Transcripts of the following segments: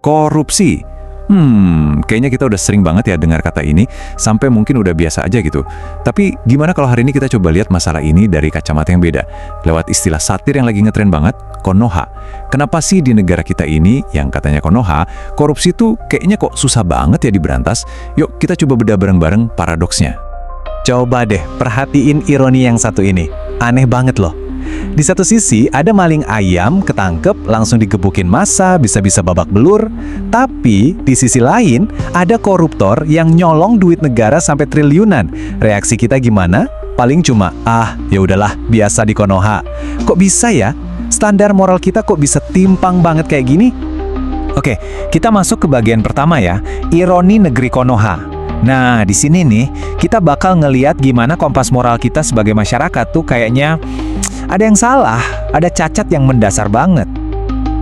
Korupsi. Kayaknya kita udah sering banget ya dengar kata ini, sampai mungkin udah biasa aja gitu. Tapi gimana kalau hari ini kita coba lihat masalah ini dari kacamata yang beda, lewat istilah satir yang lagi ngetren banget, Konoha. Kenapa sih di negara kita ini, yang katanya Konoha, korupsi tuh kayaknya kok susah banget ya diberantas? Yuk kita coba bedah bareng-bareng paradoksnya. Coba deh perhatiin ironi yang satu ini. Aneh banget loh. Di satu sisi ada maling ayam ketangkep langsung digebukin massa, bisa-bisa babak belur. Tapi di sisi lain ada koruptor yang nyolong duit negara sampai triliunan. Reaksi kita gimana? Paling cuma, ya udahlah, biasa di Konoha. Kok bisa ya? Standar moral kita kok bisa timpang banget kayak gini? Oke, kita masuk ke bagian pertama ya, ironi negeri Konoha. Nah, di sini nih, kita bakal ngeliat gimana kompas moral kita sebagai masyarakat tuh kayaknya ada yang salah, ada cacat yang mendasar banget.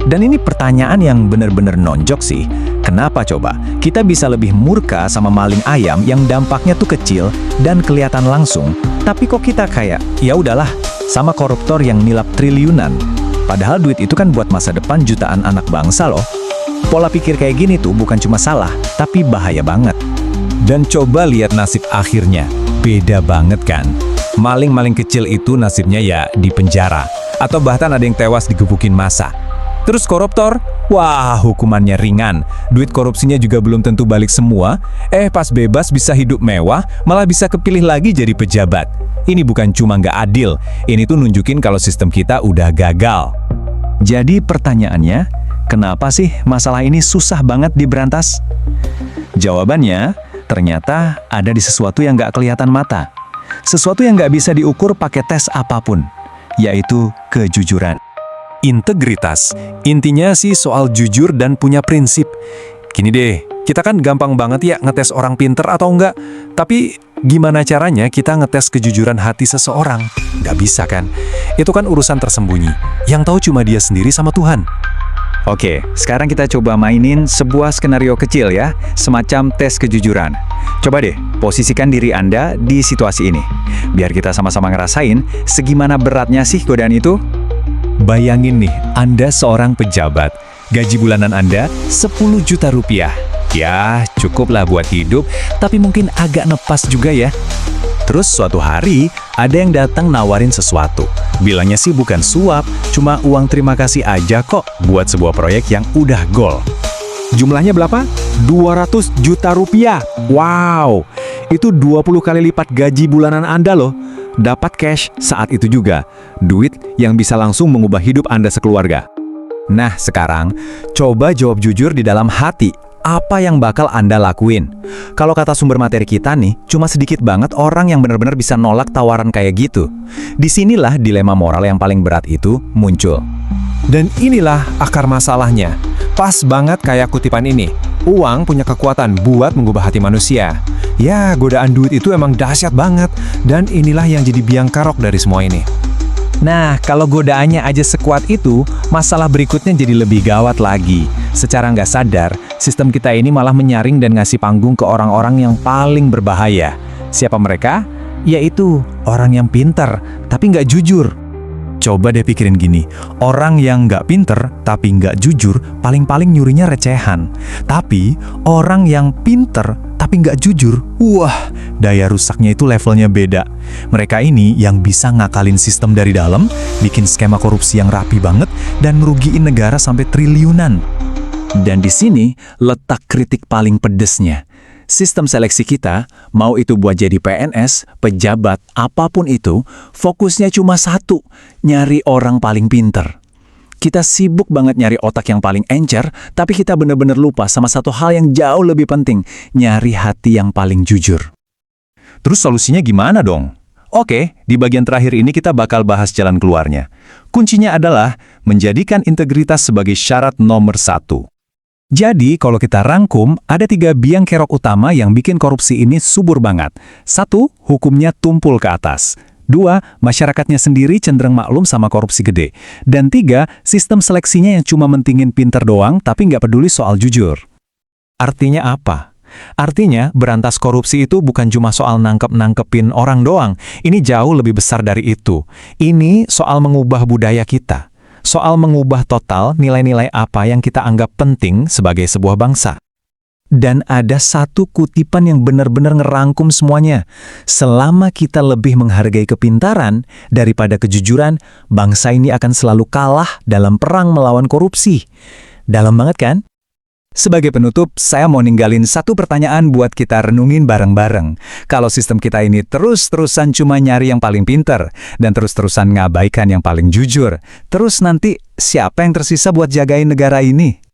Dan ini pertanyaan yang bener-bener nonjok sih. Kenapa coba? Kita bisa lebih murka sama maling ayam yang dampaknya tuh kecil dan kelihatan langsung, tapi kok kita kayak, ya udahlah, sama koruptor yang nilap triliunan. Padahal duit itu kan buat masa depan jutaan anak bangsa loh. Pola pikir kayak gini tuh bukan cuma salah, tapi bahaya banget. Dan coba lihat nasib akhirnya, beda banget kan? Maling-maling kecil itu nasibnya ya di penjara, atau bahkan ada yang tewas digebukin massa. Terus koruptor, wah hukumannya ringan, duit korupsinya juga belum tentu balik semua, pas bebas bisa hidup mewah, malah bisa kepilih lagi jadi pejabat. Ini bukan cuma nggak adil, ini tuh nunjukin kalau sistem kita udah gagal. Jadi pertanyaannya, kenapa sih masalah ini susah banget diberantas? Jawabannya, ternyata ada di sesuatu yang nggak kelihatan mata. Sesuatu yang nggak bisa diukur pakai tes apapun, yaitu kejujuran. Integritas, intinya sih soal jujur dan punya prinsip. Gini deh, kita kan gampang banget ya ngetes orang pinter atau enggak, tapi gimana caranya kita ngetes kejujuran hati seseorang? Nggak bisa kan? Itu kan urusan tersembunyi, yang tahu cuma dia sendiri sama Tuhan. Oke, sekarang kita coba mainin sebuah skenario kecil ya, semacam tes kejujuran. Coba deh, posisikan diri Anda di situasi ini. Biar kita sama-sama ngerasain segimana beratnya sih godaan itu. Bayangin nih, Anda seorang pejabat. Gaji bulanan Anda 10 juta rupiah. Ya, cukuplah buat hidup, tapi mungkin agak nepas juga ya. Terus suatu hari, ada yang datang nawarin sesuatu. Bilangnya sih bukan suap, cuma uang terima kasih aja kok buat sebuah proyek yang udah gol. Jumlahnya berapa? 200 juta rupiah. Wow, itu 20 kali lipat gaji bulanan Anda loh. Dapat cash saat itu juga. Duit yang bisa langsung mengubah hidup Anda sekeluarga. Nah sekarang, coba jawab jujur di dalam hati. Apa yang bakal Anda lakuin? Kalau kata sumber materi kita nih, cuma sedikit banget orang yang benar-benar bisa nolak tawaran kayak gitu. Disinilah dilema moral yang paling berat itu muncul. Dan inilah akar masalahnya. Pas banget kayak kutipan ini. Uang punya kekuatan buat mengubah hati manusia. Ya, godaan duit itu emang dahsyat banget. Dan inilah yang jadi biang kerok dari semua ini. Nah, kalau godaannya aja sekuat itu, masalah berikutnya jadi lebih gawat lagi. Secara nggak sadar, sistem kita ini malah menyaring dan ngasih panggung ke orang-orang yang paling berbahaya. Siapa mereka? Yaitu orang yang pintar, tapi nggak jujur. Coba deh pikirin gini, orang yang nggak pinter, tapi nggak jujur, paling-paling nyurinya recehan. Tapi, orang yang pinter, tapi nggak jujur, wah, daya rusaknya itu levelnya beda. Mereka ini yang bisa ngakalin sistem dari dalam, bikin skema korupsi yang rapi banget, dan ngerugiin negara sampai triliunan. Dan di sini letak kritik paling pedesnya. Sistem seleksi kita, mau itu buat jadi PNS, pejabat, apapun itu, fokusnya cuma satu, nyari orang paling pinter. Kita sibuk banget nyari otak yang paling encer, tapi kita bener-bener lupa sama satu hal yang jauh lebih penting, nyari hati yang paling jujur. Terus solusinya gimana dong? Oke, di bagian terakhir ini kita bakal bahas jalan keluarnya. Kuncinya adalah menjadikan integritas sebagai syarat nomor 1. Jadi, kalau kita rangkum, ada 3 biang kerok utama yang bikin korupsi ini subur banget. 1, hukumnya tumpul ke atas. 2, masyarakatnya sendiri cenderung maklum sama korupsi gede. Dan 3, sistem seleksinya yang cuma mentingin pinter doang, tapi nggak peduli soal jujur. Artinya apa? Artinya, berantas korupsi itu bukan cuma soal nangkep-nangkepin orang doang. Ini jauh lebih besar dari itu. Ini soal mengubah budaya kita. soal mengubah total nilai-nilai apa yang kita anggap penting sebagai sebuah bangsa. Dan ada satu kutipan yang benar-benar ngerangkum semuanya. Selama kita lebih menghargai kepintaran daripada kejujuran, bangsa ini akan selalu kalah dalam perang melawan korupsi. Dalam banget kan? Sebagai penutup, saya mau ninggalin satu pertanyaan buat kita renungin bareng-bareng. Kalau sistem kita ini terus-terusan cuma nyari yang paling pinter, dan terus-terusan ngabaikan yang paling jujur, terus nanti siapa yang tersisa buat jagain negara ini?